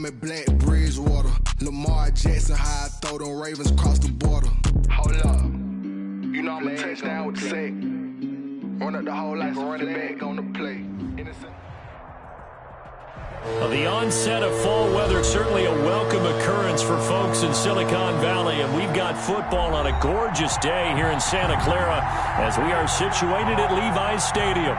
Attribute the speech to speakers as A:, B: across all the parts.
A: me Black Bridgewater. Lamar Jackson, how I throw them Ravens across the border. Hold up. You know I'm a touchdown with the sack. Run up the hole like a running back on the play.
B: The onset of fall weather, certainly a welcome occurrence for folks in Silicon Valley, and we've got football on a gorgeous day here in Santa Clara as we are situated at Levi's Stadium.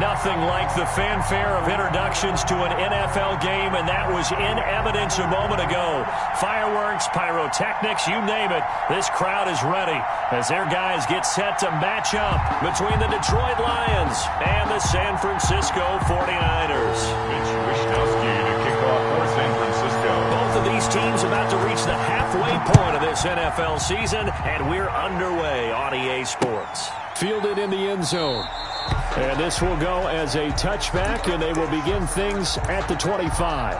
B: Nothing like the fanfare of introductions to an NFL game, and that was in evidence a moment ago. Fireworks, pyrotechnics, you name it. This crowd is ready as their guys get set to match up between the Detroit Lions and the San Francisco 49ers.
C: Mitch Wishnowsky to kick off for San Francisco.
B: Both of these teams about to reach the halfway point of this NFL season, and we're underway on EA Sports.
D: Fielded in the end zone. And this will go as a touchback, and they will begin things at the 25.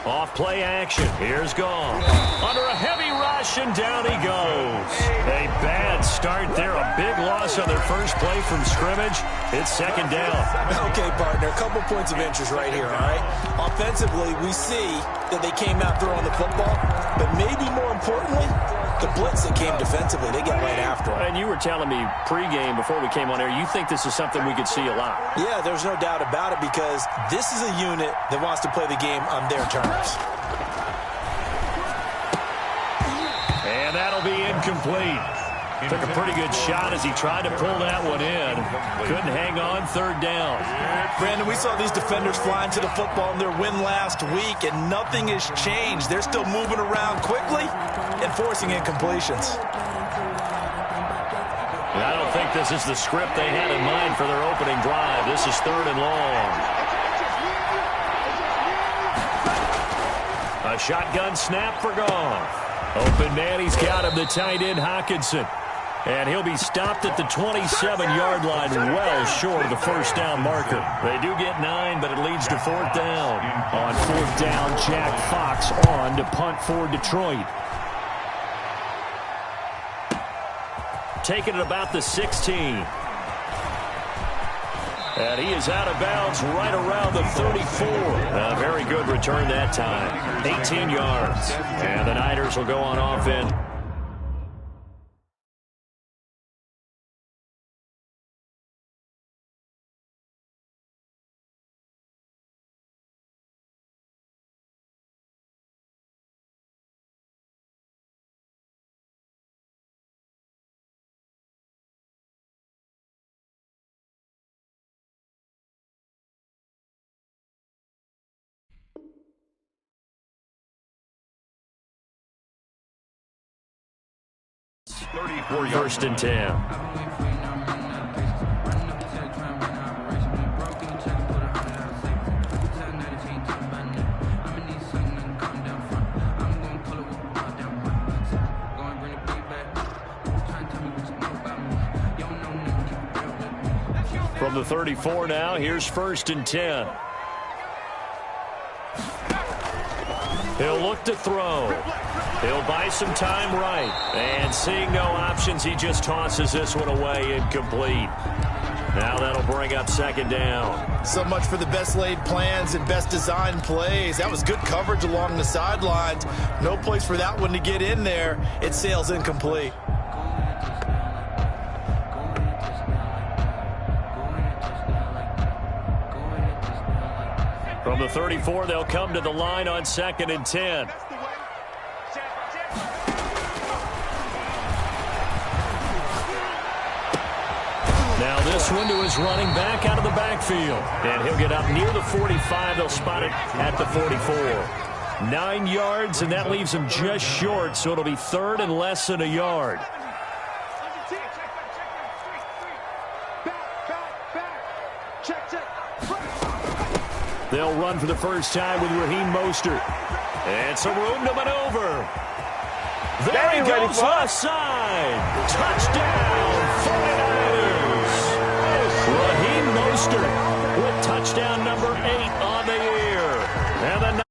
B: Off play action. Here's Goff. Under a heavy rush, and down he goes. A bad start there. A big loss on their first play from scrimmage. It's second down.
E: Okay, partner, a couple points of interest right here, all right? Offensively, we see that they came out throwing the football, but maybe more importantly, the blitz that came defensively, they got right after it.
B: And you were telling me pregame before we came on air, you think this is something we could see a lot.
E: Yeah, there's no doubt about it because this is a unit that wants to play the game on their terms.
B: And that'll be incomplete. Took a pretty good shot as he tried to pull that one in. Couldn't hang on, third down.
E: Brandon, we saw these defenders flying to the football in their win last week, and nothing has changed. They're still moving around quickly and forcing incompletions.
B: And I don't think this is the script they had in mind for their opening drive. This is third and long. A shotgun snap for Goff. Open man, he's got him, the tight end Hockenson. And he'll be stopped at the 27-yard line, well short of the first down marker. They do get 9, but it leads to fourth down.
D: On fourth down, Jack Fox on to punt for Detroit.
B: Taking it about the 16. And he is out of bounds right around the 34. A very good return that time. 18 yards. And the Niners will go on offense. First and 10. From the 34 now, here's first and 10. He'll look to throw. He'll buy some time right. And seeing no options, he just tosses this one away incomplete. Now that'll bring up second down.
E: So much for the best laid plans and best designed plays. That was good coverage along the sidelines. No place for that one to get in there. It sails incomplete.
B: From the 34, they'll come to the line on second and 10. Now this one to his running back out of the backfield. And he'll get up near the 45. They'll spot it at the 44. 9 yards, and that leaves him just short, so it'll be third and less than a yard. They'll run for the first time with Raheem Mostert. And some room to maneuver. There he goes offside. Touchdown, 49ers. Raheem Mostert with touchdown number 8 on the year. And the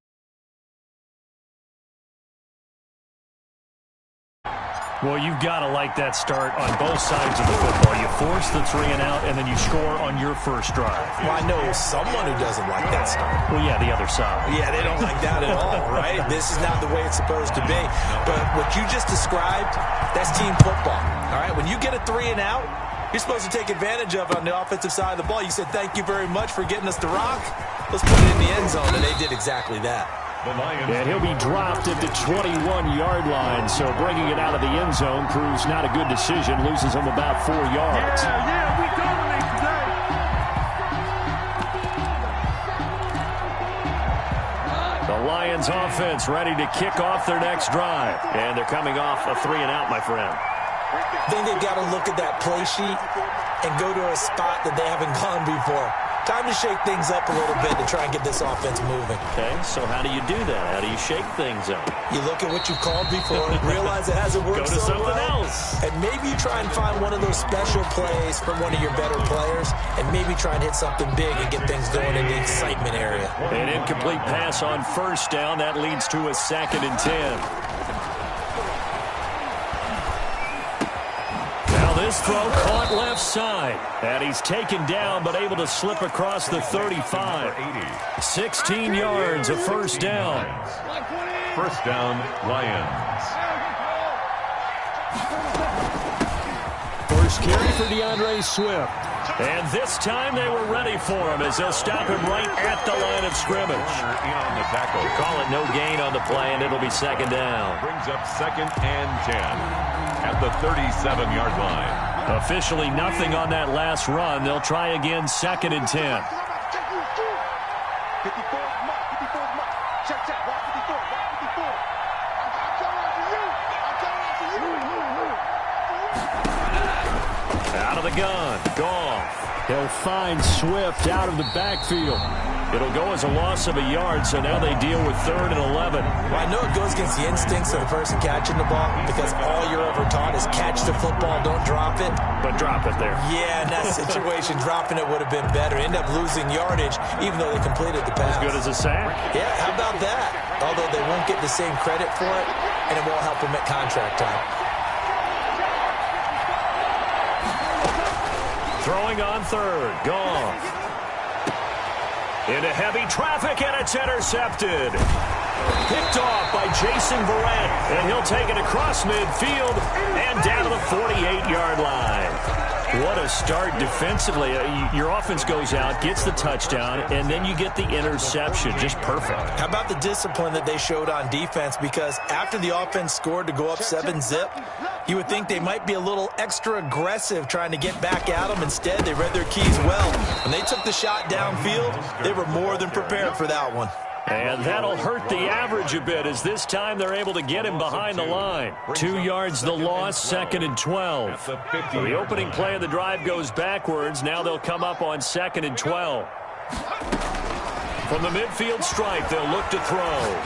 B: well, you've got to like that start on both sides of the football. You force the 3 and out, and then you score on your first drive.
E: Well, I know someone who doesn't like that start.
B: Well, yeah, the other side.
E: Yeah, they don't like that at all, right? This is not the way it's supposed to be. But what you just described, that's team football, all right? When you get a 3 and out, you're supposed to take advantage of it on the offensive side of the ball. You said, thank you very much for getting us the rock. Let's put it in the end zone, and they did exactly that.
D: And he'll be dropped at the 21-yard line, so bringing it out of the end zone proves not a good decision. Loses him about 4 yards.
F: We dominate today.
B: The Lions offense ready to kick off their next drive. And they're coming off a 3 and out, my friend.
E: I think they've got to look at that play sheet and go to a spot that they haven't gone before. Time to shake things up a little bit to try and get this offense moving.
B: Okay, so how do you do that? How do you shake things up?
E: You look at what you've called before, realize it hasn't worked
B: Go to
E: so
B: something
E: well,
B: else.
E: and maybe you try and find one of those special plays from one of your better players, and maybe try and hit something big and get things going in the excitement area.
B: An incomplete pass on first down. That leads to a 2nd and 10. This throw caught left side. And he's taken down but able to slip across the 35. 16 yards, a first down.
C: First down, Lions.
D: First carry for DeAndre Swift.
B: And this time they were ready for him as they'll stop him right at the line of scrimmage.
C: In on the tackle.
B: Call it no gain on the play, and it'll be 2nd down.
C: Brings up 2nd and 10 at the 37-yard line.
B: Officially nothing on that last run. They'll try again, 2nd and 10. Out of the gun, Goff.
D: He'll find Swift out of the backfield.
B: It'll go as a loss of a yard, so now they deal with 3rd and 11.
E: Well, I know it goes against the instincts of the person catching the ball because all you're ever taught is catch the football, don't drop it.
B: But drop it there.
E: Yeah, in that situation, dropping it would have been better. End up losing yardage, even though they completed the pass.
B: As good as a sack.
E: Yeah, how about that? Although they won't get the same credit for it, and it won't help them at contract time.
B: Throwing on 3rd, Goff. Into heavy traffic, and it's intercepted. Picked off by Jason Verrett, and he'll take it across midfield and down to the 48-yard line. What a start defensively. Your offense goes out, gets the touchdown, and then you get the interception. Just perfect.
E: How about the discipline that they showed on defense? Because after the offense scored to go up 7-zip, you would think they might be a little extra aggressive trying to get back at them. Instead, they read their keys well. When they took the shot downfield, they were more than prepared for that one.
B: And that'll hurt the average a bit as this time they're able to get him behind the line. 2 yards the loss, 2nd and 12. So the opening play of the drive goes backwards. Now they'll come up on 2nd and 12. From the midfield stripe, they'll look to throw.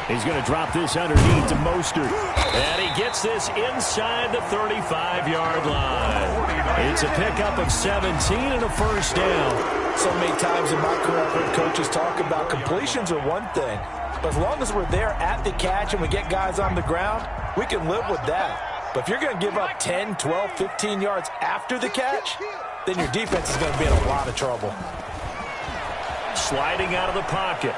D: He's going to drop this underneath to Mostert.
B: And he gets this inside the 35-yard line. It's a pickup of 17 and a first down.
E: So many times in my career, I've heard coaches talk about completions are one thing. But as long as we're there at the catch and we get guys on the ground, we can live with that. But if you're going to give up 10, 12, 15 yards after the catch, then your defense is going to be in a lot of trouble.
B: Sliding out of the pocket.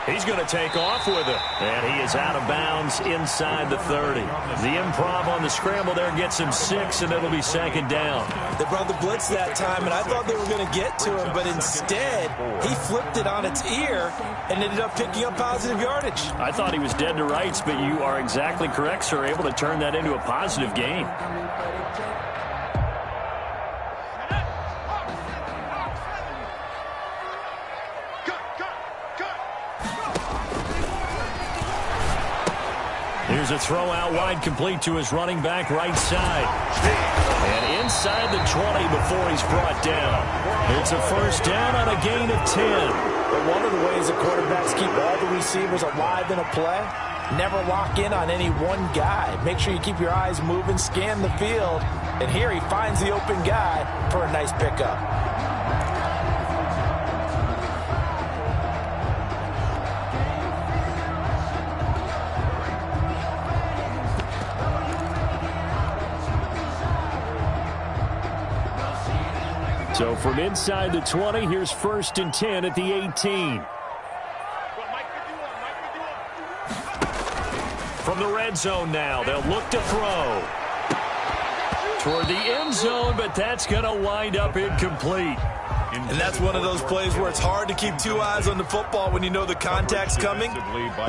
B: He's going to take off with it. And he is out of bounds inside the 30. The improv on the scramble there gets him 6, and it'll be 2nd down.
E: They brought the blitz that time, and I thought they were going to get to him, but instead, he flipped it on its ear and ended up picking up positive yardage.
B: I thought he was dead to rights, but you are exactly correct, sir. Able to turn that into a positive gain. Here's a throw out wide, complete to his running back right side. And inside the 20 before he's brought down. It's a first down on a gain of 10.
E: But one of the ways that quarterbacks keep all the receivers alive in a play, never lock in on any one guy. Make sure you keep your eyes moving, scan the field. And here he finds the open guy for a nice pickup.
B: So from inside the 20, here's 1st and 10 at the 18. From the red zone now, they'll look to throw. Toward the end zone, but that's going to wind up incomplete.
E: And that's one of those plays where it's hard to keep two eyes on the football when you know the contact's coming,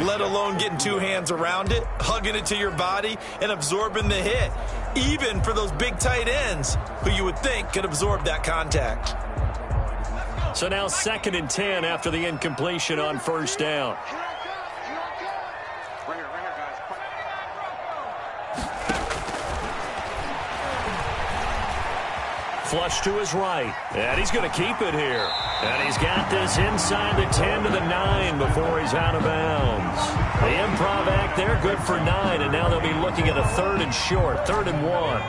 E: let alone getting two hands around it, hugging it to your body, and absorbing the hit, even for those big tight ends who you would think could absorb that contact.
B: So now 2nd and 10 after the incompletion on 1st down. Flush to his right, and he's going to keep it here. And he's got this inside the 10 to the 9 before he's out of bounds. The improv act there, good for 9, and now they'll be looking at a 3rd and short, 3rd and 1.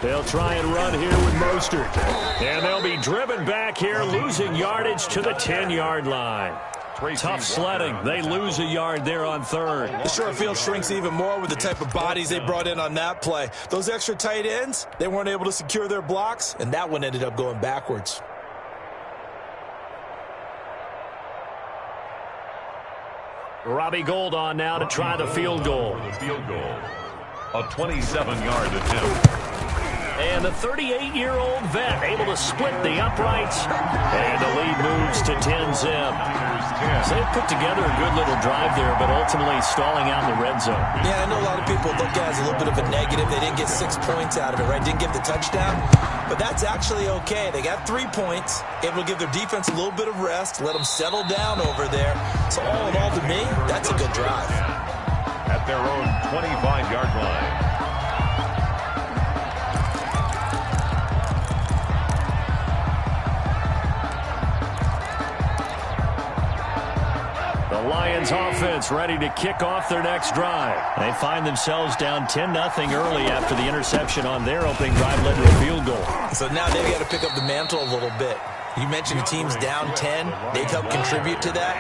B: They'll try and run here with Mostert. And they'll be driven back here, losing yardage to the 10-yard line. Tough sledding. They lose a yard there on 3rd.
E: The short field shrinks even more with the type of bodies they brought in on that play. Those extra tight ends, they weren't able to secure their blocks, and that one ended up going backwards.
B: Robbie Gould on now to try the field goal.
C: A 27-yard attempt.
B: And the 38-year-old vet able to split the uprights. And the lead moves to 10-zip. So they've put together a good little drive there, but ultimately stalling out in the red zone.
E: Yeah, I know a lot of people look at it as a little bit of a negative. They didn't get 6 points out of it, right? Didn't get the touchdown. But that's actually okay. They got 3 points, able to give their defense a little bit of rest, let them settle down over there. So all in all, to me, that's a good drive.
C: At their own 25-yard line.
B: The Lions offense ready to kick off their next drive. They find themselves down 10-0 early after the interception on their opening drive led to a field goal.
E: So now they've got to pick up the mantle a little bit. You mentioned the team's down 10. They've helped contribute to that.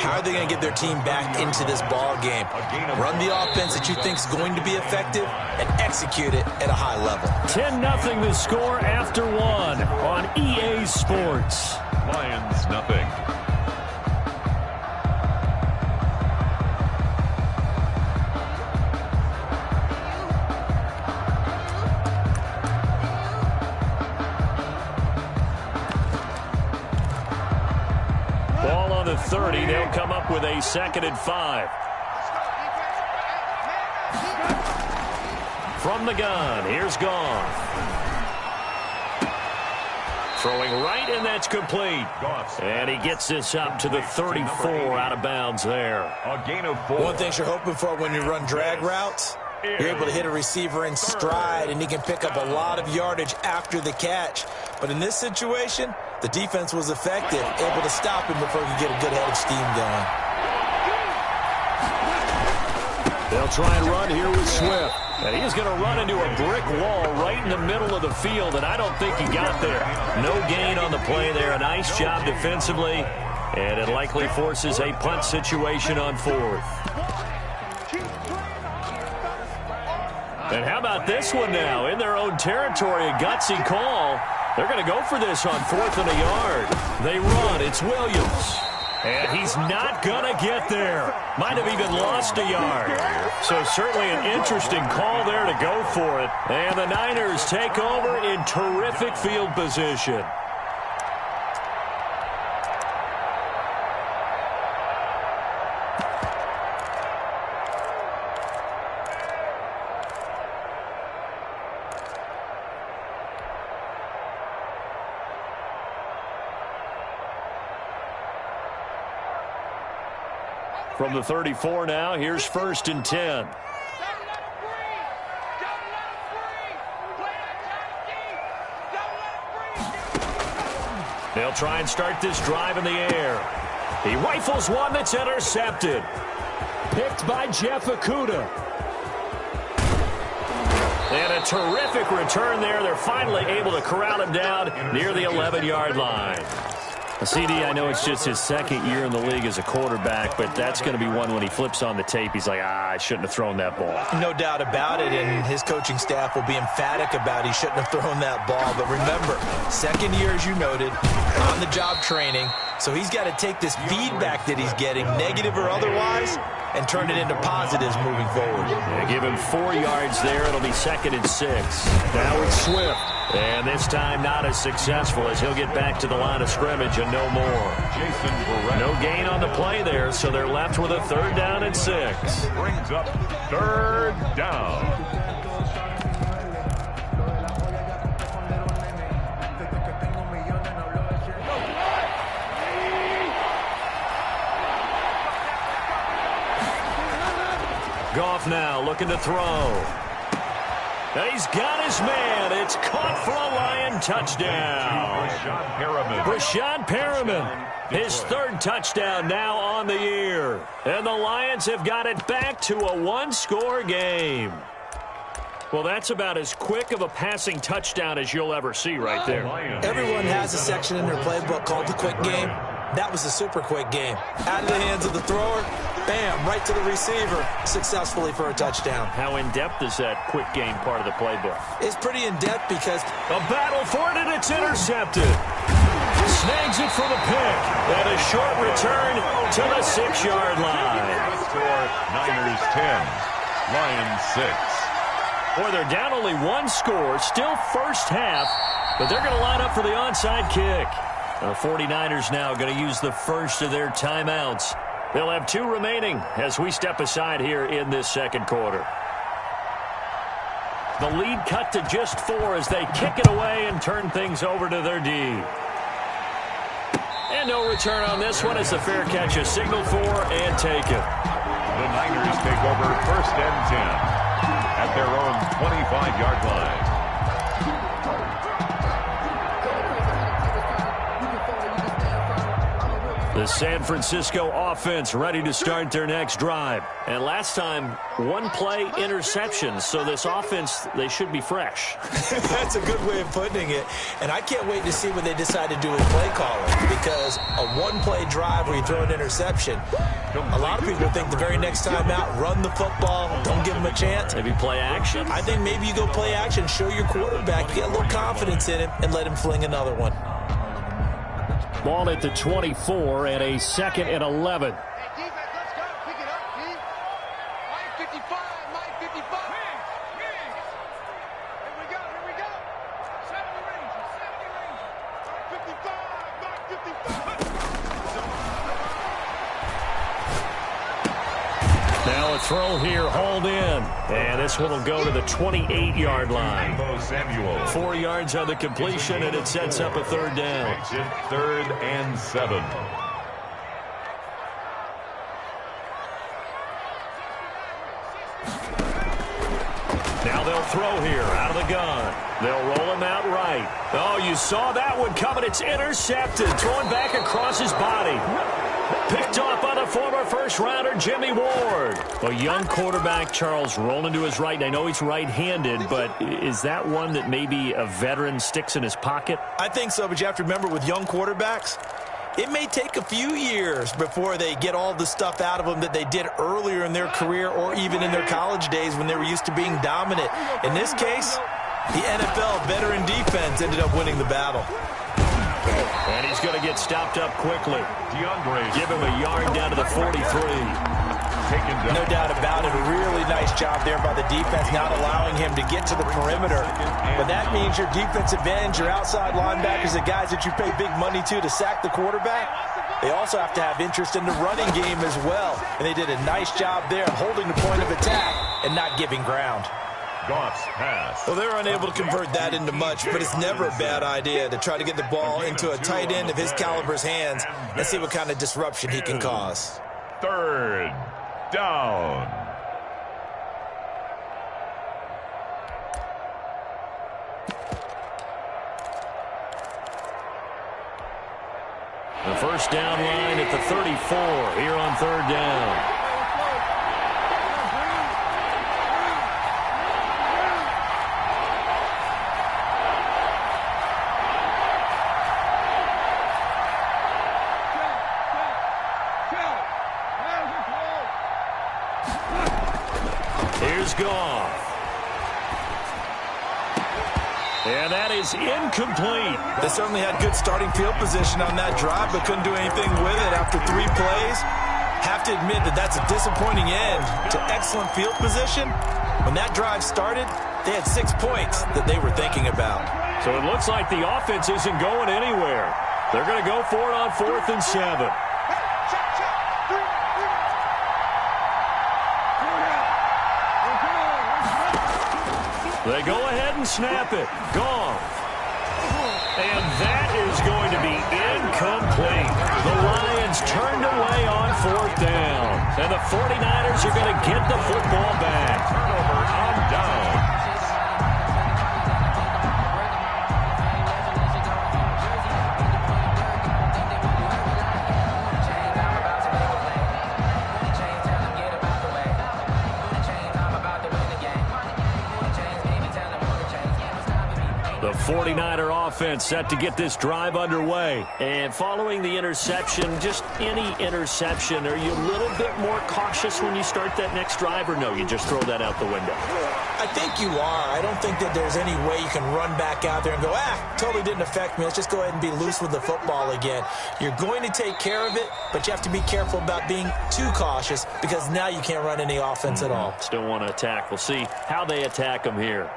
E: How are they going to get their team back into this ball game? Run the offense that you think is going to be effective and execute it at a high level.
B: 10-0 the score after 1 on EA Sports.
C: Lions nothing.
B: Ball on the 30. They'll come up with a 2nd and 5. From the gun, here's Goff. Throwing right, and that's complete. And he gets this up to the 34 out of bounds there.
C: A gain of 4.
E: One thing you're hoping for when you run drag routes, you're able to hit a receiver in stride, and he can pick up a lot of yardage after the catch. But in this situation, the defense was effective, able to stop him before he could get a good head of steam going.
B: They'll try and run here with Swift. And he's going to run into a brick wall right in the middle of the field, and I don't think he got there. No gain on the play there. A nice job defensively, and it likely forces a punt situation on 4th. And how about this one now? In their own territory, a gutsy call. They're going to go for this on 4th and a yard. They run. It's Williams. And he's not going to get there. Might have even lost a yard. So certainly an interesting call there to go for it. And the Niners take over in terrific field position. From the 34 now, here's 1st and 10. They'll try and start this drive in the air. He rifles one that's intercepted.
D: Picked by Jeff Okudah.
B: And a terrific return there. They're finally able to corral him down near the 11-yard line. CD, I know it's just his 2nd year in the league as a quarterback, but that's going to be one when he flips on the tape. He's like, I shouldn't have thrown that ball.
E: No doubt about it, and his coaching staff will be emphatic about he shouldn't have thrown that ball. But remember, 2nd year, as you noted, on-the-job training. So he's got to take this feedback that he's getting, negative or otherwise, and turn it into positives moving forward.
B: Yeah, give him 4 yards there. It'll be 2nd and 6. Now it's Swift. And this time not as successful as he'll get back to the line of scrimmage and no more. No gain on the play there, so they're left with a 3rd down and 6.
C: Brings up 3rd down.
B: Goff now looking to throw. He's got his man. It's caught for a Lion touchdown. Breshad Perriman, his 3rd touchdown now on the year. And the Lions have got it back to a 1-score game. Well, that's about as quick of a passing touchdown as you'll ever see right there.
E: Everyone has a section in their playbook called the quick game. That was a super quick game. Out of the hands of the thrower, bam, right to the receiver, successfully for a touchdown.
B: How in-depth is that quick game part of the playbook?
E: It's pretty in-depth because
B: a battle for it, and it's intercepted. Snags it for the pick, and a short return to the 6-yard line.
C: Score, Niners 10, Lions 6.
B: Boy, they're down only 1 score, still first half, but they're going to line up for the onside kick. The 49ers now going to use the first of their timeouts. They'll have 2 remaining as we step aside here in this 2nd quarter. The lead cut to just 4 as they kick it away and turn things over to their D. And no return on this one as the fair catch is signaled for and taken.
C: The Niners take over 1st and 10 at their own 25-yard line.
B: The San Francisco offense ready to start their next drive. And last time, 1-play interceptions. So this offense, they should be fresh.
E: That's a good way of putting it. And I can't wait to see what they decide to do with play calling. Because a 1-play drive where you throw an interception, a lot of people think the very next time out, run the football, don't give them a chance.
B: Maybe play action?
E: I think maybe you go play action, show your quarterback, get a little confidence in him, and let him fling another one.
D: Ball at the 24 and a 2nd and 11.
B: Now a throw here, hauled in. And this one will go to the 28-yard line. 4 yards on the completion, and it sets up a 3rd down.
C: 3rd and 7.
B: Now they'll throw here out of the gun. They'll roll him out right. Oh, you saw that one coming. It's intercepted. Thrown back across his body. Picked off by the former first-rounder, Jimmy Ward. A young quarterback, Charles, rolling to his right. I know he's right-handed, but is that one that maybe a veteran sticks in his pocket?
E: I think so, but you have to remember with young quarterbacks, it may take a few years before they get all the stuff out of them that they did earlier in their career or even in their college days when they were used to being dominant. In this case, the NFL veteran defense ended up winning the battle.
B: And he's going to get stopped up quickly. Give him a yard down to the 43.
E: No doubt about it. A really nice job there by the defense, not allowing him to get to the perimeter. But that means your defensive ends, your outside linebackers, the guys that you pay big money to sack the quarterback, they also have to have interest in the running game as well. And they did a nice job there holding the point of attack and not giving ground.
C: Goff's pass.
E: Well, they're unable to convert that into much, but it's never a bad idea to try to get the ball into a tight end of his caliber's hands and see what kind of disruption he can cause.
C: 3rd down.
B: The first down line at the 34 here on 3rd down. Here's Goff. And that is incomplete.
E: They certainly had good starting field position on that drive, but couldn't do anything with it after 3 plays. Have to admit that that's a disappointing end to excellent field position. When that drive started, they had 6 points that they were thinking about.
B: So it looks like the offense isn't going anywhere. They're going to go for it on 4th and 7. They go ahead and snap it. Goff. And that is going to be incomplete. The Lions turned away on 4th down. And the 49ers are going to get the football back.
C: Turnover on down.
B: The 49er offense set to get this drive underway. And following the interception, just any interception, are you a little bit more cautious when you start that next drive, or no, you just throw that out the window?
E: I think you are. I don't think that there's any way you can run back out there and go, totally didn't affect me. Let's just go ahead and be loose with the football again. You're going to take care of it, but you have to be careful about being too cautious because now you can't run any offense at all.
B: Still want to attack. We'll see how they attack them here.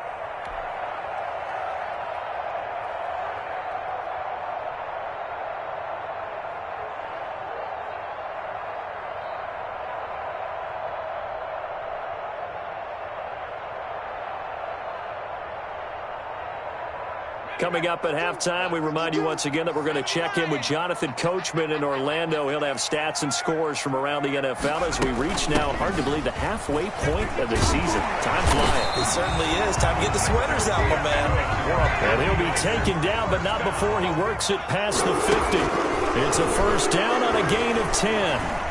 B: Coming up at halftime, we remind you once again that we're going to check in with Jonathan Coachman in Orlando. He'll have stats and scores from around the NFL as we reach now, hard to believe, the halfway point of the season. Time flying.
E: It certainly is. Time to get the sweaters out, my man.
B: And he'll be taken down, but not before he works it past the 50. It's a first down on a gain of 10.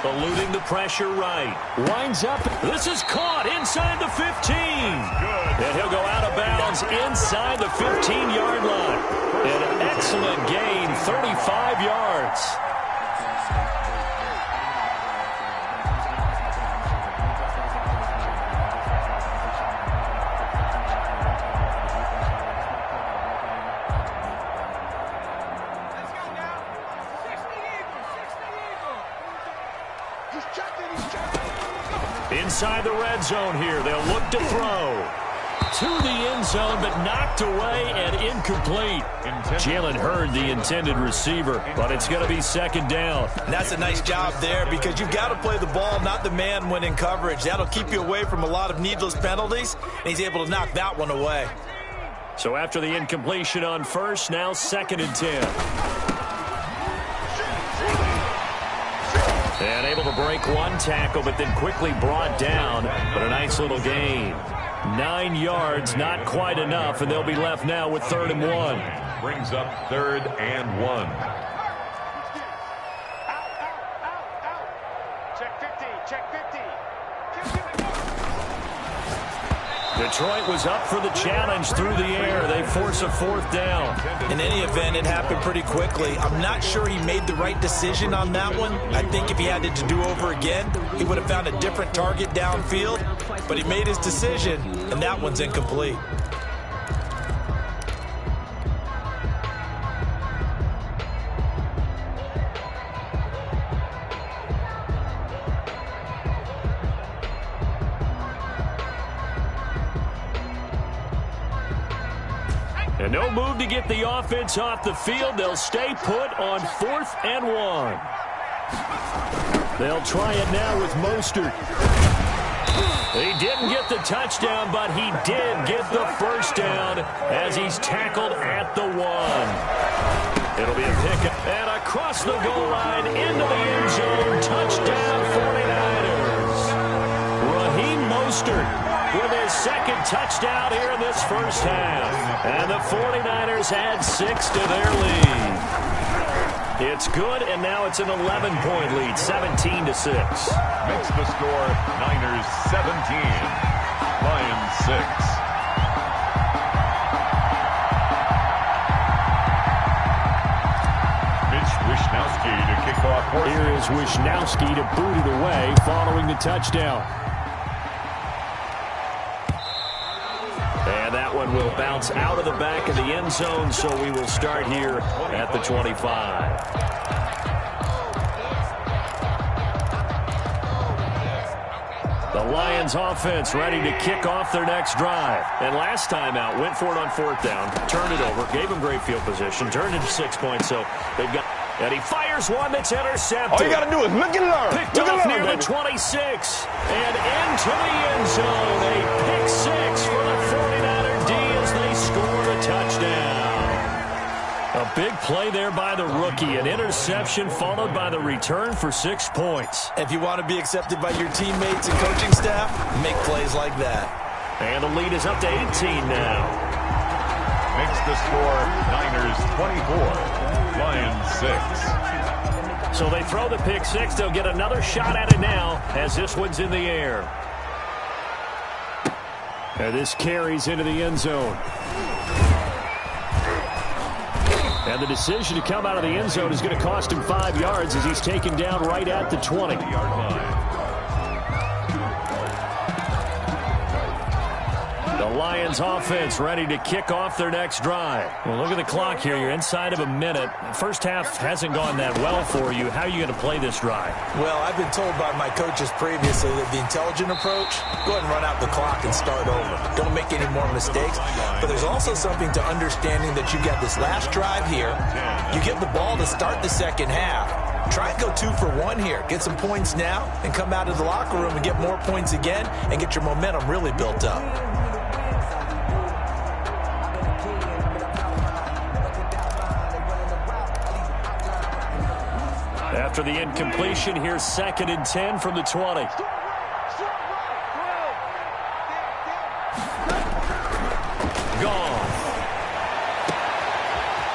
B: Eluding the pressure right. Winds up. This is caught inside the 15. And he'll go out of bounds inside the 15-yard line. An excellent gain, 35 yards. Inside the red zone here. They'll look to throw. To the end zone, but knocked away and incomplete. Jalen Hurd, the intended receiver, but it's going to be second down.
E: And that's a nice job there because you've got to play the ball, not the man when in coverage. That'll keep you away from a lot of needless penalties, and he's able to knock that one away.
B: So after the incompletion on first, now 2nd and 10. And able to break one tackle, but then quickly brought down. But a nice little gain. 9 yards, not quite enough, and they'll be left now with 3rd and 1.
C: Brings up 3rd and 1.
F: Check 50, check 50.
B: Detroit was up for the challenge through the air. They force a 4th down.
E: In any event, it happened pretty quickly. I'm not sure he made the right decision on that one. I think if he had it to do over again, he would have found a different target downfield. But he made his decision, and that one's incomplete.
B: And no move to get the offense off the field. They'll stay put on 4th and 1. They'll try it now with Mostert. He didn't get the touchdown, but he did get the first down as he's tackled at the 1. It'll be a pickup. And across the goal line into the end zone. Touchdown 49ers. Raheem Mostert with his second touchdown here in this first half. And the 49ers add 6 to their lead. It's good, and now it's an 11-point lead, 17-6.
C: Makes the score Niners 17, Lions 6. Wishnowsky to kick off.
D: Here is Wishnowsky to boot it away following the touchdown.
B: And that one will bounce out of the back of the end zone, so we will start here at the 25. The Lions offense ready to kick off their next drive. And last time out, went for it on 4th down, turned it over, gave them great field position, turned it to 6 points, so they've got... And he fires one that's intercepted.
G: All you got to do is look and learn.
B: Picked off near the 26. And into the end zone. A pick 6 for the 49er D as they score a touchdown. A big play there by the rookie. An interception followed by the return for 6 points.
E: If you want to be accepted by your teammates and coaching staff, make plays like that.
B: And the lead is up to 18 now.
C: Makes the score Niners 24. Lions 6.
B: So they throw the pick 6. They'll get another shot at it now as this one's in the air.
D: And this carries into the end zone. And the decision to come out of the end zone is going to cost him 5 yards as he's taken down right at the 20-yard line.
B: The Lions offense ready to kick off their next drive. Well, look at the clock here. You're inside of a minute. First half hasn't gone that well for you. How are you going to play this drive?
E: Well, I've been told by my coaches previously that the intelligent approach, go ahead and run out the clock and start over. Don't make any more mistakes. But there's also something to understanding that you got this last drive here. You get the ball to start the second half. Try and go 2 for 1 here. Get some points now and come out of the locker room and get more points again and get your momentum really built up.
B: After the incompletion, here's 2nd and 10 from the 20. Gone.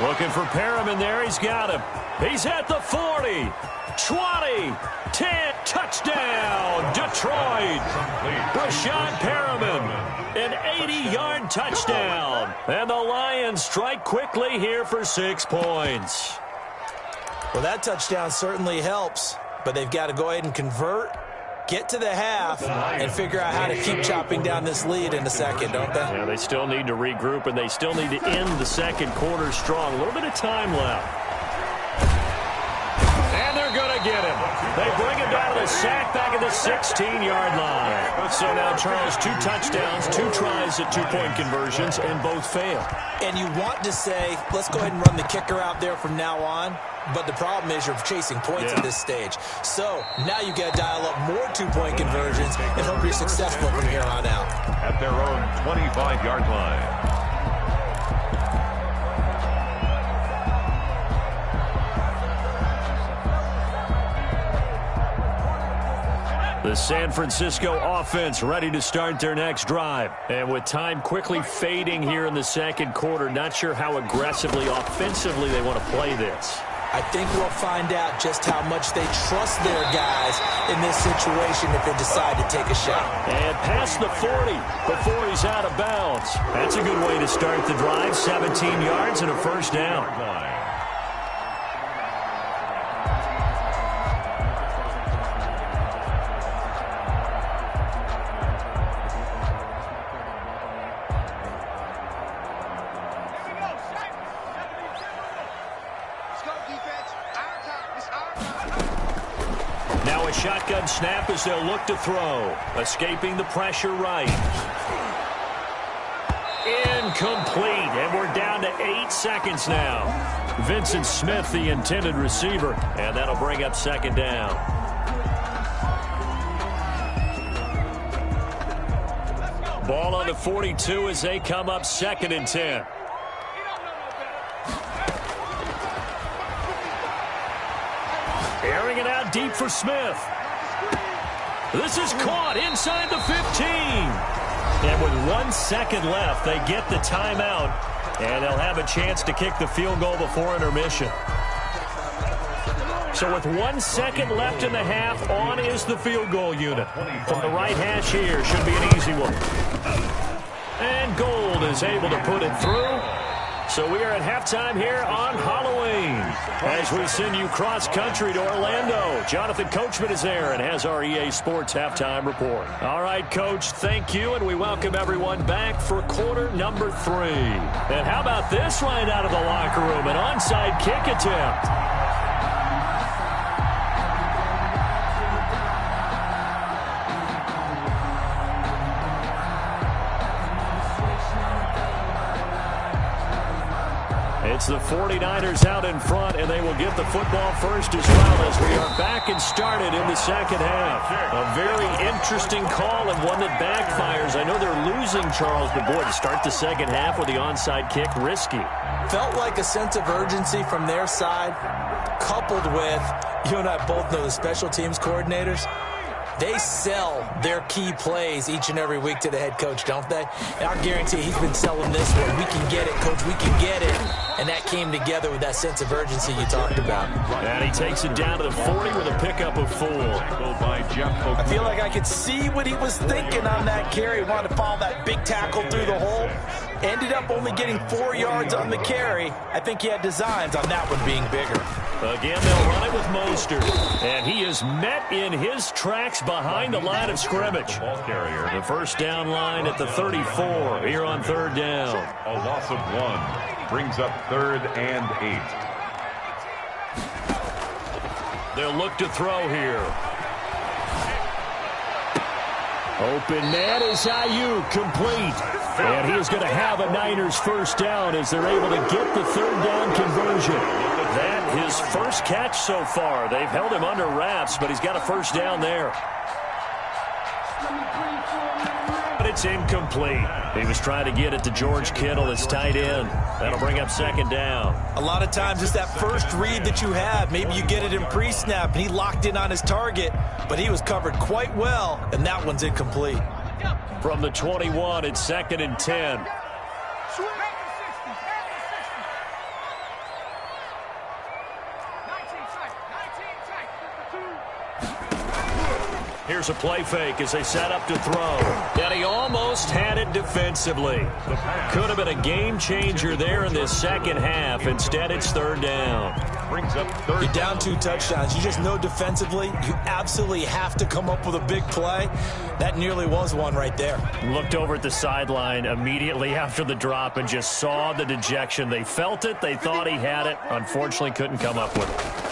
B: Looking for Perriman there. He's got him. He's at the 40, 20, 10, touchdown, Detroit. Breshad Perriman, an 80-yard touchdown. And the Lions strike quickly here for 6 points.
E: Well, that touchdown certainly helps, but they've got to go ahead and convert, get to the half, and figure out how to keep chopping down this lead in a second, don't they?
B: Yeah, they still need to regroup, and they still need to end the second quarter strong. A little bit of time left. And they're going to get him. They bring him down to the sack back at the 16-yard line. So now, Charles, 2 touchdowns, 2 tries at 2-point conversions, and both fail.
E: And you want to say, let's go ahead and run the kicker out there from now on. But the problem is you're chasing points at this stage. So now you got to dial up more 2-point conversions and hope you're successful from here on out.
C: At their own 25-yard line.
B: The San Francisco offense ready to start their next drive. And with time quickly fading here in the second quarter, not sure how aggressively, offensively they want to play this.
E: I think we'll find out just how much they trust their guys in this situation if they decide to take a shot.
B: And past the 40 before he's out of bounds. That's a good way to start the drive. 17 yards and a first down. Now a shotgun snap as they'll look to throw. Escaping the pressure right. Incomplete. And we're down to 8 seconds now. Vincent Smith, the intended receiver. And that'll bring up second down. Ball on the 42 as they come up 2nd and 10. Airing it out deep for Smith. This is caught inside the 15. And with 1 second left, they get the timeout, and they'll have a chance to kick the field goal before intermission. So with 1 second left in the half, on is the field goal unit. From the right hash here, should be an easy one. And Gold is able to put it through. So we are at halftime here on Halloween as we send you cross-country to Orlando. Jonathan Coachman is there and has our EA Sports halftime report. All right, Coach, thank you, and we welcome everyone back for quarter number 3. And how about this right out of the locker room, an onside kick attempt. It's the 49ers out in front, and they will get the football first as well as we are back and started in the second half. A very interesting call and one that backfires. I know they're losing, Charles, but boy, to start the second half with the onside kick, risky.
E: Felt like a sense of urgency from their side, coupled with, you and I both know the special teams coordinators. They sell their key plays each and every week to the head coach, don't they? And I guarantee he's been selling this one. We can get it, Coach. We can get it. And that came together with that sense of urgency you talked about.
B: And he takes it down to the 40 with a pickup of 4.
E: I feel like I could see what he was thinking on that carry. Wanted to follow that big tackle through the hole. Ended up only getting 4 yards on the carry. I think he had designs on that one being bigger.
B: Again, they'll run it with Mostert. And he is met in his tracks behind the line of scrimmage. The first down line at the 34 here on third down.
C: A loss of 1 brings up 3rd and 8.
B: They'll look to throw here. Open net is Ayuk, complete. And he is going to have a Niners first down as they're able to get the third down conversion. That his first catch so far. They've held him under wraps, but he's got a first down there. But it's incomplete. He was trying to get it to George Kittle as tight end. That'll bring up second down.
E: A lot of times it's that first read that you have. Maybe you get it in pre-snap, and he locked in on his target, but he was covered quite well, and that one's incomplete.
B: From the 21, it's 2nd and 10. Here's a play fake as they set up to throw. And he almost had it defensively. Could have been a game changer there in this second half. Instead, it's third down.
C: Brings up third.
E: You're down 2 touchdowns. You just know defensively you absolutely have to come up with a big play. That nearly was one right there.
B: Looked over at the sideline immediately after the drop and just saw the dejection. They felt it. They thought he had it. Unfortunately, couldn't come up with it.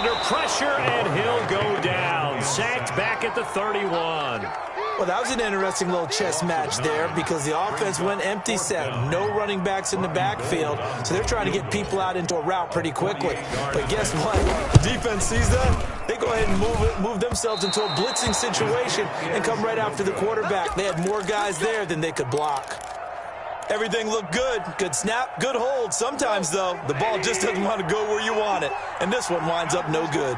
B: Under pressure, and he'll go down. Sacked back at the 31.
E: Well, that was an interesting little chess match there because the offense went empty set. No running backs in the backfield, so they're trying to get people out into a route pretty quickly. But guess what? The defense sees that. They go ahead and move themselves into a blitzing situation and come right after the quarterback. They had more guys there than they could block. Everything looked good. Good snap, good hold. Sometimes, though, the ball just doesn't want to go where you want it. And this one winds up no good.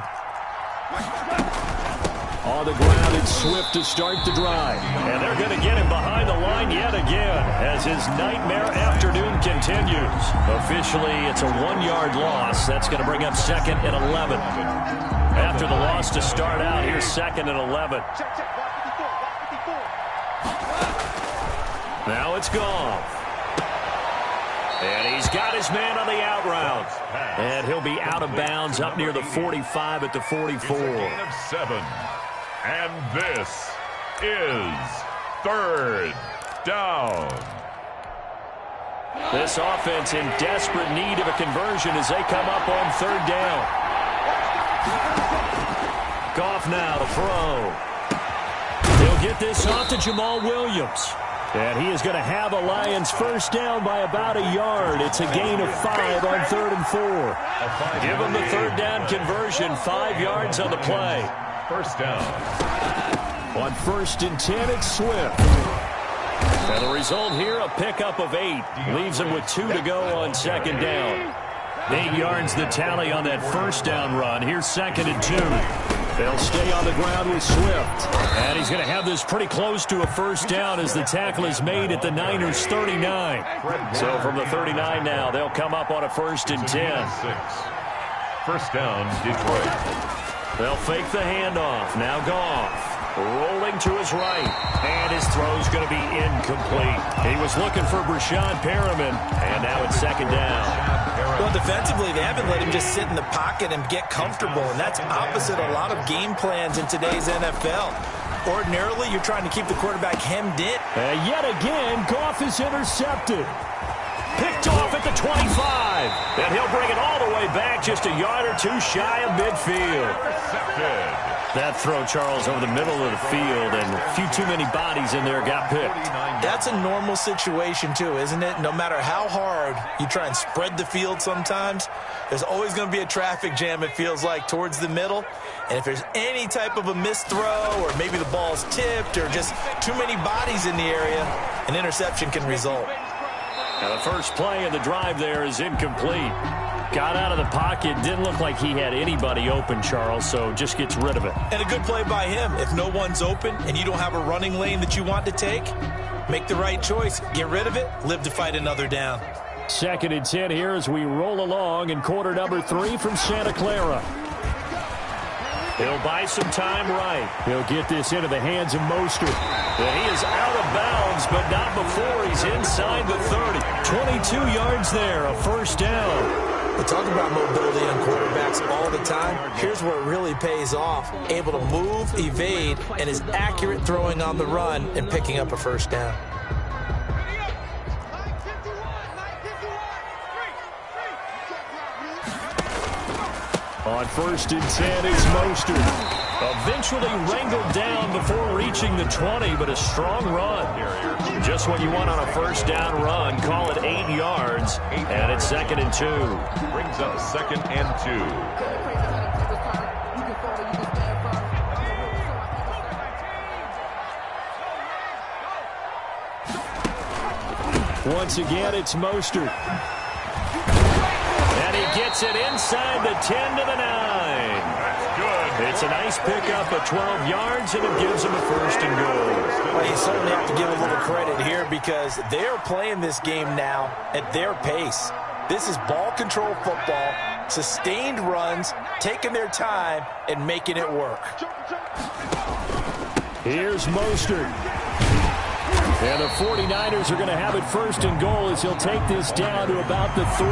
B: On the ground, it's Swift to start the drive. And they're going to get him behind the line yet again as his nightmare afternoon continues. Officially, it's a 1-yard loss. That's going to bring up 2nd and 11. After the loss to start out, here's 2nd and 11. Now it's gone. And he's got his man on the out route. And he'll be out of bounds up near the 45 at the 44.
C: It's a gain of 7. And this is third down.
B: This offense in desperate need of a conversion as they come up on third down. Goff now to throw. He'll get this off to Jamal Williams. And he is going to have a Lions first down by about a yard. It's a gain of 5 on 3rd and 4. Give him the third down conversion, 5 yards on the play.
C: First down.
B: On 1st and 10, it's Swift. And the result here, a pickup of 8. Leaves him with 2 to go on 2nd down. 8 yards the tally on that first down run. Here's 2nd and 2. They'll stay on the ground with Swift. And he's going to have this pretty close to a first down as the tackle is made at the Niners' 39. So from the 39 now, they'll come up on a 1st and 10.
C: First down, Detroit.
B: They'll fake the handoff. Now Goff. Rolling to his right. And his throw's going to be incomplete. He was looking for Breshad Perriman. And now it's 2nd down.
E: Well, defensively, they haven't let him just sit in the pocket and get comfortable. And that's opposite a lot of game plans in today's NFL. Ordinarily, you're trying to keep the quarterback hemmed in.
D: And yet again, Goff is intercepted.
B: Picked off at the 25. And he'll bring it all the way back just a yard or two shy of midfield.
C: Intercepted.
B: That throw, Charles, over the middle of the field, and a few too many bodies in there got picked.
E: That's a normal situation, too, isn't it? No matter how hard you try and spread the field sometimes, there's always going to be a traffic jam, it feels like, towards the middle. And if there's any type of a missed throw or maybe the ball's tipped or just too many bodies in the area, an interception can result.
B: Now, the first play of the drive there is incomplete. Got out of the pocket. Didn't look like he had anybody open, Charles, so just gets rid of it.
E: And a good play by him. If no one's open and you don't have a running lane that you want to take, make the right choice. Get rid of it. Live to fight another down.
D: 2nd and 10 here as we roll along in quarter number 3 from Santa Clara.
B: He'll buy some time right.
D: He'll get this into the hands of Mostert.
B: And he is out of bounds, but not before he's inside the 30. 22 yards there, a first down.
E: We talk about mobility on quarterbacks all the time. Here's where it really pays off. Able to move, evade, and is accurate throwing on the run and picking up a first down.
D: On 1st and 10, it's Mostert.
B: Eventually wrangled down before reaching the 20, but a strong run. Just what you want on a first down run. Call it 8 yards, and it's 2nd and 2.
C: Brings up 2nd and 2.
D: Once again, it's Mostert.
B: And he gets it inside the 10 to the 9. It's a nice pickup of 12 yards, and it gives him a 1st and goal.
E: Well, you certainly have to give a little credit here because they're playing this game now at their pace. This is ball control football, sustained runs, taking their time, and making it work.
D: Here's Mostert. And the 49ers are going to have it 1st and goal as he'll take this down to about the 3.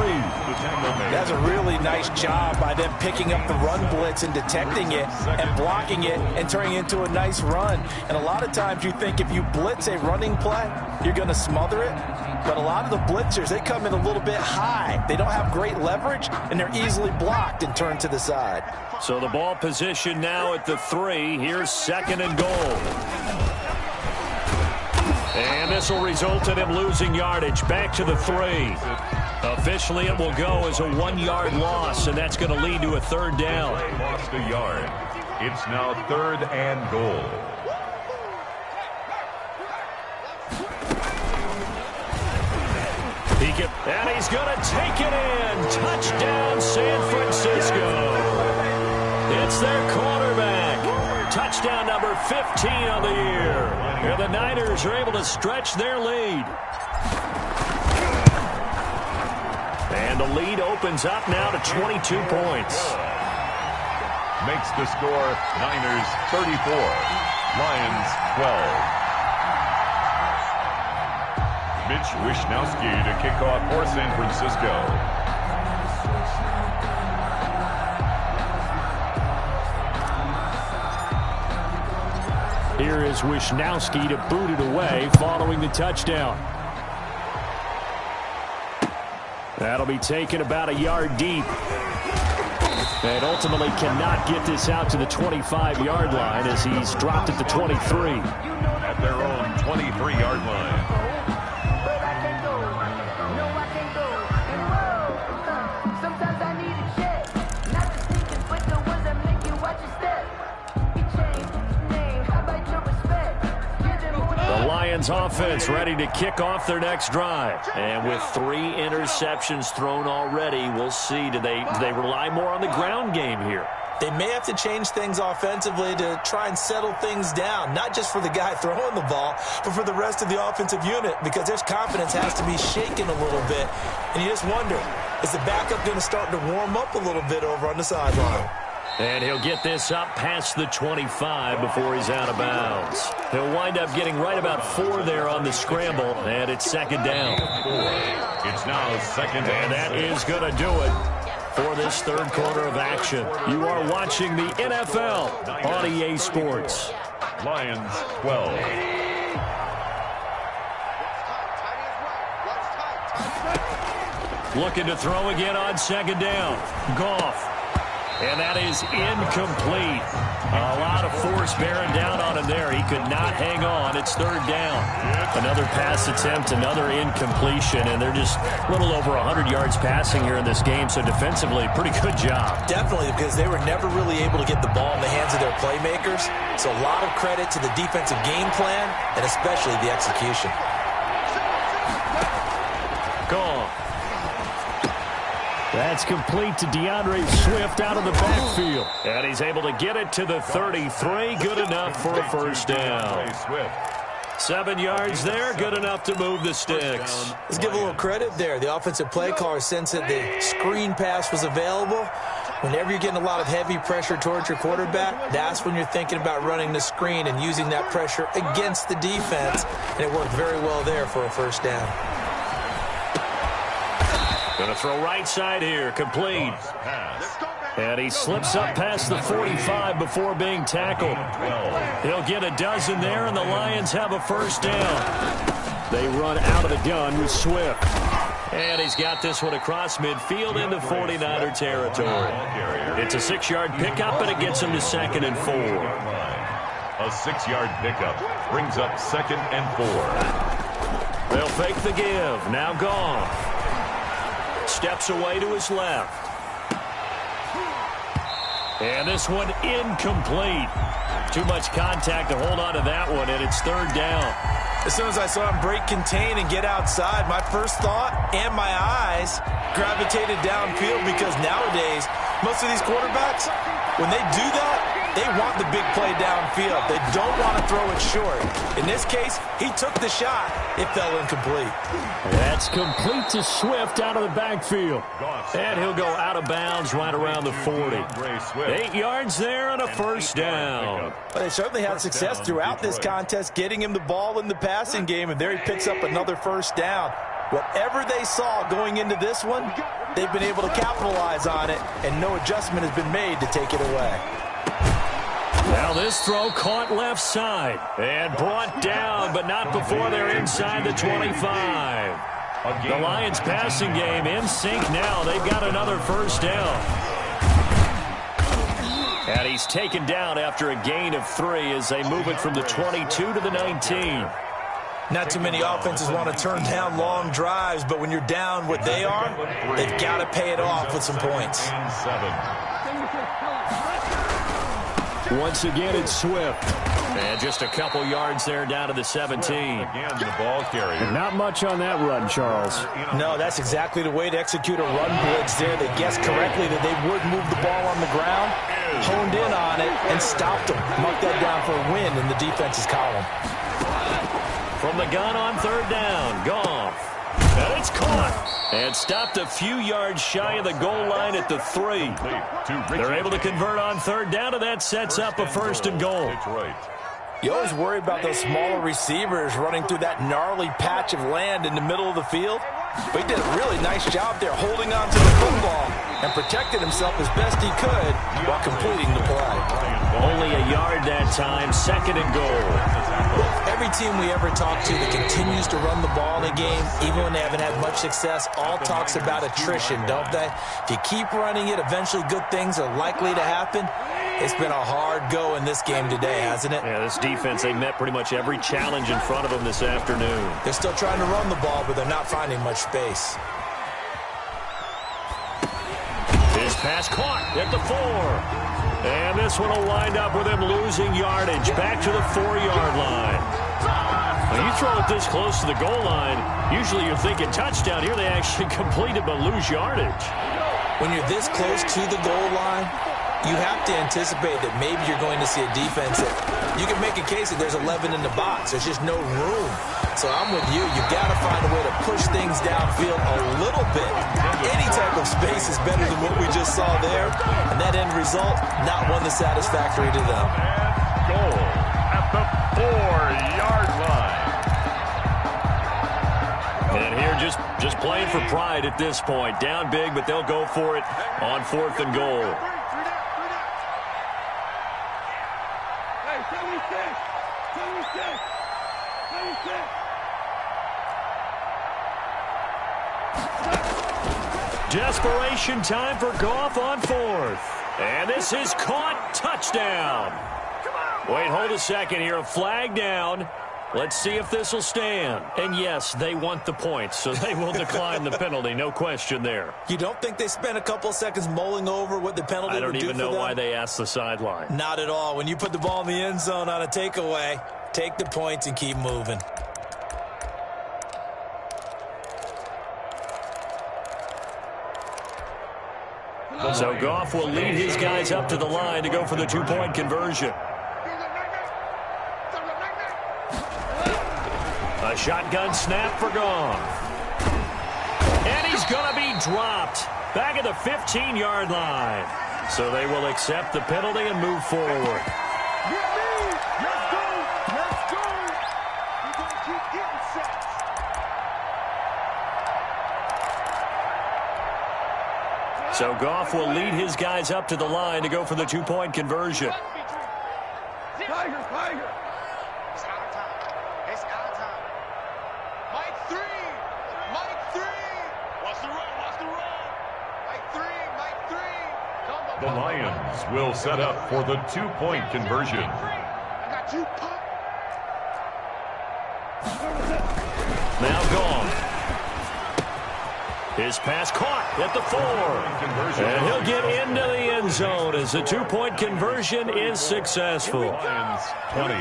E: That's a really nice job by them picking up the run blitz and detecting it and blocking it and turning it into a nice run. And a lot of times you think if you blitz a running play, you're going to smother it. But a lot of the blitzers, they come in a little bit high. They don't have great leverage, and they're easily blocked and turned to the side.
B: So the ball position now at the 3. Here's 2nd and goal. And this will result in him losing yardage. Back to the 3. Officially, it will go as a 1-yard loss, and that's going to lead to a 3rd down.
C: Lost a yard. It's now 3rd and goal.
B: And he's going to take it in. Touchdown, San Francisco. It's their quarterback. Touchdown number 15 on the year. And the Niners are able to stretch their lead. And the lead opens up now to 22 points.
C: Makes the score Niners 34, Lions 12. Mitch Wishnowsky to kick off for San Francisco.
D: Here is Wishnowsky to boot it away following the touchdown. That'll be taken about a yard deep. And ultimately cannot get this out to the 25-yard line as he's dropped at the 23.
C: At their own 23-yard line.
B: Lions offense ready to kick off their next drive. And with 3 interceptions thrown already, we'll see. Do they rely more on the ground game here?
E: They may have to change things offensively to try and settle things down, not just for the guy throwing the ball, but for the rest of the offensive unit, because their confidence has to be shaken a little bit. And you just wonder, is the backup going to start to warm up a little bit over on the sideline?
B: And he'll get this up past the 25 before he's out of bounds. He'll wind up getting right about 4 there on the scramble, and it's second down.
C: It's now second
B: and that is going to do it for this third quarter of action. You are watching the NFL on EA Sports.
C: Lions 12.
B: Looking to throw again on second down. Goff. And that is incomplete. A lot of force bearing down on him there. He could not hang on. It's third down. Another pass attempt, another incompletion, and they're just a little over 100 yards passing here in this game, so defensively, pretty good job.
E: Definitely, because they were never really able to get the ball in the hands of their playmakers, so a lot of credit to the defensive game plan and especially the execution.
B: Gone. That's complete to DeAndre Swift out of the backfield. And he's able to get it to the 33. Good enough for a first down. 7 yards there. Good enough to move the sticks.
E: Let's give a little credit there. The offensive play caller sensed that the screen pass was available. Whenever you're getting a lot of heavy pressure towards your quarterback, that's when you're thinking about running the screen and using that pressure against the defense. And it worked very well there for a first down.
B: Going to throw right side here, complete. And he slips up past the 45 before being tackled. He'll get a dozen there, and the Lions have a first down. They run out of the gun with Swift. And he's got this one across midfield into 49er territory. It's a 6-yard pickup, and it gets him to 2nd and 4.
C: A 6-yard pickup brings up 2nd and 4.
B: They'll fake the give. Now Goff. Steps away to his left. And this one incomplete. Too much contact to hold on to that one, and it's third down.
E: As soon as I saw him break contain and get outside, my first thought and my eyes gravitated downfield, because nowadays, most of these quarterbacks, when they do that, they want the big play downfield. They don't want to throw it short. In this case, he took the shot. It fell incomplete.
B: That's complete to Swift out of the backfield. And he'll go out of bounds right around the 40. 8 yards there and a first down.
E: But they certainly had success throughout this contest getting him the ball in the passing game, and there he picks up another first down. Whatever they saw going into this one, they've been able to capitalize on it, and no adjustment has been made to take it away.
B: Now this throw caught left side and brought down, but not before they're inside the 25. The Lions passing game in sync now. They've got another first down. And he's taken down after a gain of 3 as they move it from the 22 to the 19.
E: Not too many offenses want to turn down long drives, but when you're down what they are, they've got to pay it off with some points.
B: Once again, it's Swift. And just a couple yards there down to the 17.
C: Again, the ball carrier.
B: Not much on that run, Charles.
E: No, that's exactly the way to execute a run blitz there. They guessed correctly that they would move the ball on the ground, honed in on it, and stopped them. Marked that down for a win in the defense's column.
B: From the gun on third down, Goff. And it's caught. And stopped a few yards shy of the goal line at the 3. They're able to convert on third down, and that sets up a first and goal.
E: You always worry about those smaller receivers running through that gnarly patch of land in the middle of the field. But he did a really nice job there holding on to the football and protected himself as best he could while completing the play.
B: Only a yard that time, 2nd and goal.
E: Every team we ever talk to that continues to run the ball in a game, even when they haven't had much success, all talks about attrition, don't they? If you keep running it, eventually good things are likely to happen. It's been a hard go in this game today, hasn't it?
B: Yeah, this defense, they met pretty much every challenge in front of them this afternoon.
E: They're still trying to run the ball, but they're not finding much space.
B: His pass caught at the 4. And this one will wind up with him losing yardage back to the 4-yard line. When you throw it this close to the goal line, usually you're thinking touchdown. Here they actually completed but lose yardage.
E: When you're this close to the goal line, you have to anticipate that maybe you're going to see a defense that you can make a case that there's 11 in the box. There's just no room. So I'm with you. You've got to find a way to push things downfield a little bit. Any type of space is better than what we just saw there. And that end result, not one that's satisfactory to them.
C: Goal at the 4-yard line.
B: And here just playing for pride at this point. Down big, but they'll go for it on 4th and goal. Desperation time for Goff on 4th. And this is caught. Touchdown. Wait, hold a second here. A flag down. Let's see if this will stand. And yes, they want the points, so they will decline the penalty. No question there.
E: You don't think they spent a couple seconds mulling over what the penalty would do for them?
B: I don't even know why they asked the sideline.
E: Not at all. When you put the ball in the end zone on a takeaway, take the points and keep moving.
B: So Goff will lead his guys up to the line to go for the 2-point conversion. A shotgun snap for Goff. And he's going to be dropped back at the 15-yard line. So they will accept the penalty and move forward. So Goff will lead his guys up to the line to go for the 2-point conversion.
F: Tiger. It's out of time. Mike 3. Watch the run. Mike 3.
C: The Lions will set up for the 2-point conversion.
F: I got you.
B: Now Goff. His pass caught at the 4. And he'll get into the end zone as the 2-point conversion is successful.
C: Lions 20.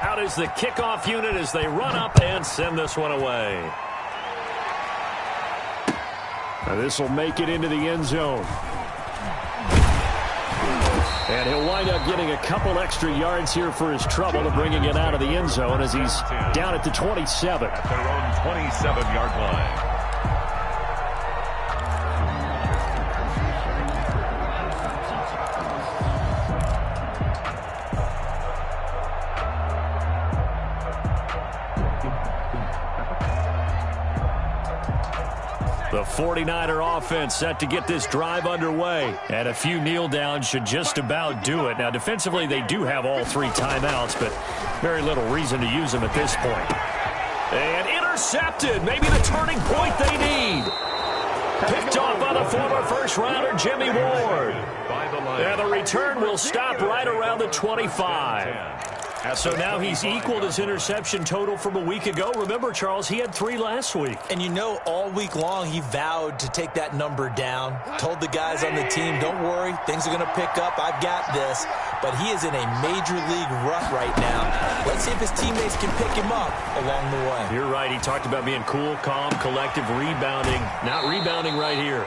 B: Out is the kickoff unit as they run up and send this one away. Now this will make it into the end zone. And he'll wind up getting a couple extra yards here for his trouble to bringing it out of the end zone as he's down at the 27.
C: At their own 27-yard line.
B: The 49er offense set to get this drive underway. And a few kneel downs should just about do it. Now, defensively, they do have all 3 timeouts, but very little reason to use them at this point. And intercepted. Maybe the turning point they need. Picked off by the former first-rounder, Jimmy Ward. And the return will stop right around the 25. So now he's equaled his interception total from a week ago. Remember, Charles, he had 3 last week.
E: And you know, all week long he vowed to take that number down. Told the guys on the team, don't worry, things are going to pick up. I've got this. But he is in a major league rut right now. Let's see if his teammates can pick him up along the way.
B: You're right. He talked about being cool, calm, collective, rebounding. Not rebounding right here.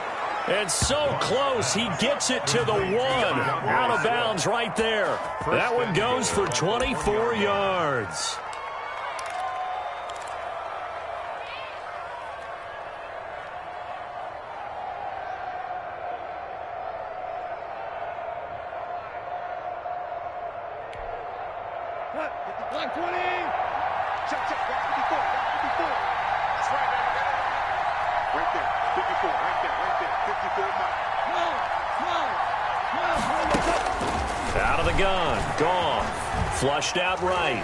B: And so close, he gets it to the 1. Out of bounds right there. That one goes for 24 yards.
F: Line 20. Check. 54. That's right, man. Right there. 54. Right there. 54
B: Out of the gun. Goff. Flushed out right.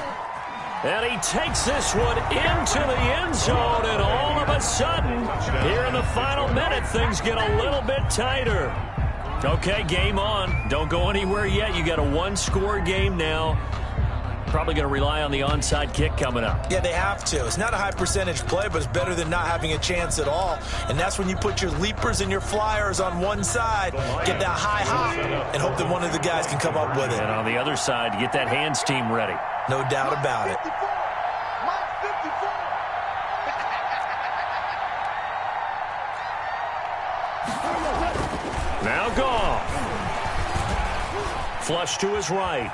B: And he takes this one into the end zone. And all of a sudden, here in the final minute, things get a little bit tighter. Okay, game on. Don't go anywhere yet. You got a 1-score game now. Probably going to rely on the onside kick coming up.
E: Yeah, they have to. It's not a high percentage play, but it's better than not having a chance at all. And that's when you put your leapers and your flyers on one side, get that high hop, and hope that one of the guys can come up with it.
B: And on the other side, get that hands team ready.
E: No doubt about it.
B: Now Goff. Flush to his right.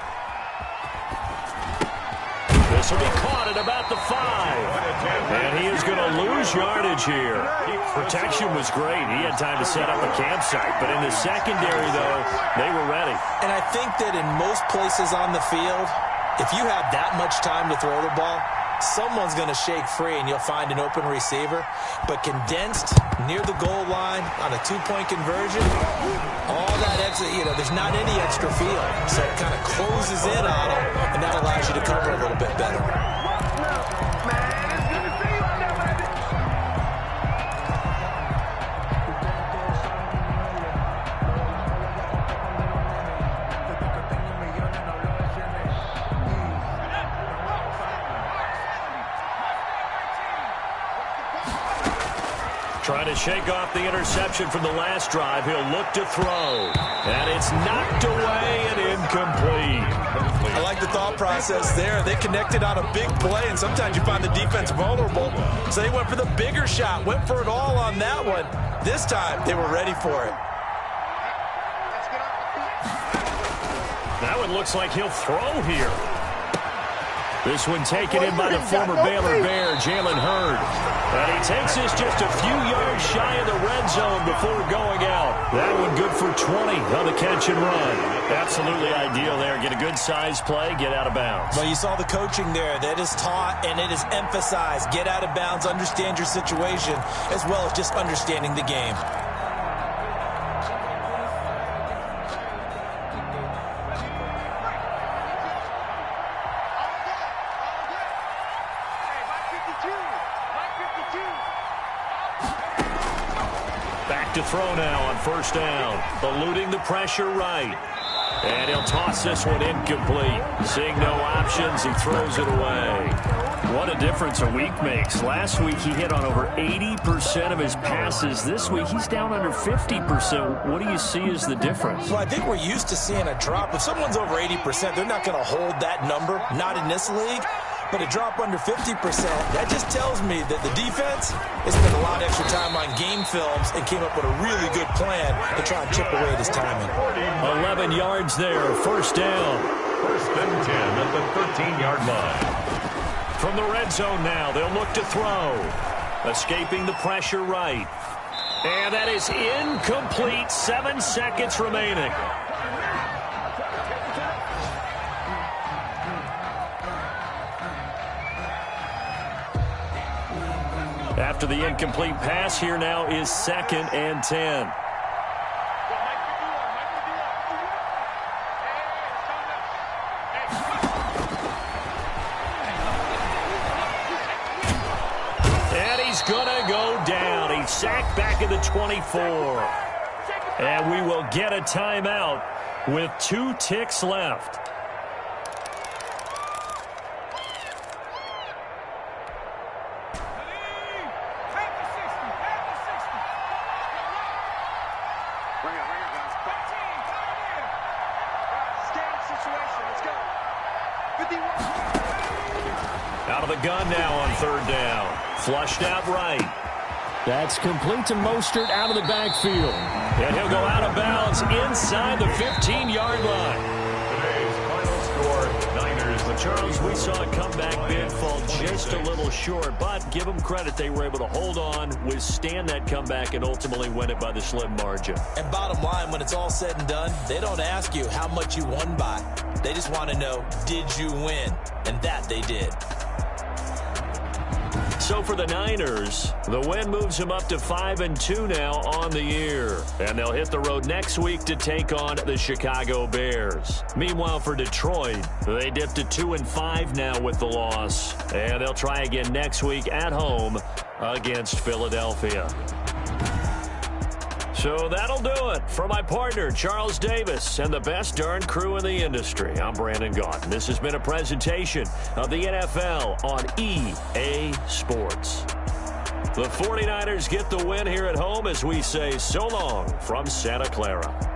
B: This will be caught at about the 5. And he is going to lose yardage here. Protection was great. He had time to set up a campsite. But in the secondary, though, they were ready.
E: And I think that in most places on the field, if you have that much time to throw the ball, someone's going to shake free and you'll find an open receiver. But condensed near the goal line on a 2-point conversion, all that extra, there's not any extra field. So it kind of closes in on them, and that allows you to cover a little bit better.
B: Trying to shake off the interception from the last drive. He'll look to throw. And it's knocked away and incomplete.
E: I like the thought process there. They connected on a big play, and sometimes you find the defense vulnerable. So they went for the bigger shot, went for it all on that one. This time, they were ready for it.
B: That one looks like he'll throw here. This one taken in by the former Baylor Bear, Jalen Hurd. And he takes this just a few yards shy of the red zone before going out. That one good for 20 on the catch and run. Absolutely ideal there. Get a good size play, get out of bounds.
E: Well, you saw the coaching there. That is taught and it is emphasized. Get out of bounds, understand your situation, as well as just understanding the game.
B: Back to throw now on first down. Eluding the pressure right. And he'll toss this one incomplete. Seeing no options, he throws it away. What a difference a week makes. Last week he hit on over 80% of his passes. This week he's down under 50%. What do you see as the difference?
E: Well, I think we're used to seeing a drop. If someone's over 80%, they're not going to hold that number. Not in this league. But a drop under 50%, that just tells me that the defense has spent a lot of extra time on game films and came up with a really good plan to try and chip away at his timing.
B: 11 yards there, first down.
C: First and 10 at the 13-yard line.
B: From the red zone now, they'll look to throw. Escaping the pressure right. And that is incomplete. 7 seconds remaining. After the incomplete pass, here now is 2nd and 10. And he's going to go down. He's sacked back at the 24. And we will get a timeout with 2 ticks left. Out of the gun now on third down. Flushed out right. That's complete to Mostert out of the backfield. And he'll go out of bounds inside the 15-yard line.
C: Today's final score, Niners.
B: But Charles, we saw a comeback bid fall just a little short, but give them credit. They were able to hold on, withstand that comeback, and ultimately win it by the slim margin.
E: And bottom line, when it's all said and done, they don't ask you how much you won by. They just want to know, did you win? And that they did.
B: So for the Niners, the win moves them up to 5-2 now on the year. And they'll hit the road next week to take on the Chicago Bears. Meanwhile, for Detroit, they dipped to 2-5 now with the loss. And they'll try again next week at home against Philadelphia. So that'll do it. For my partner, Charles Davis, and the best darn crew in the industry, I'm Brandon Gaudin. This has been a presentation of the NFL on EA Sports. The 49ers get the win here at home as we say so long from Santa Clara.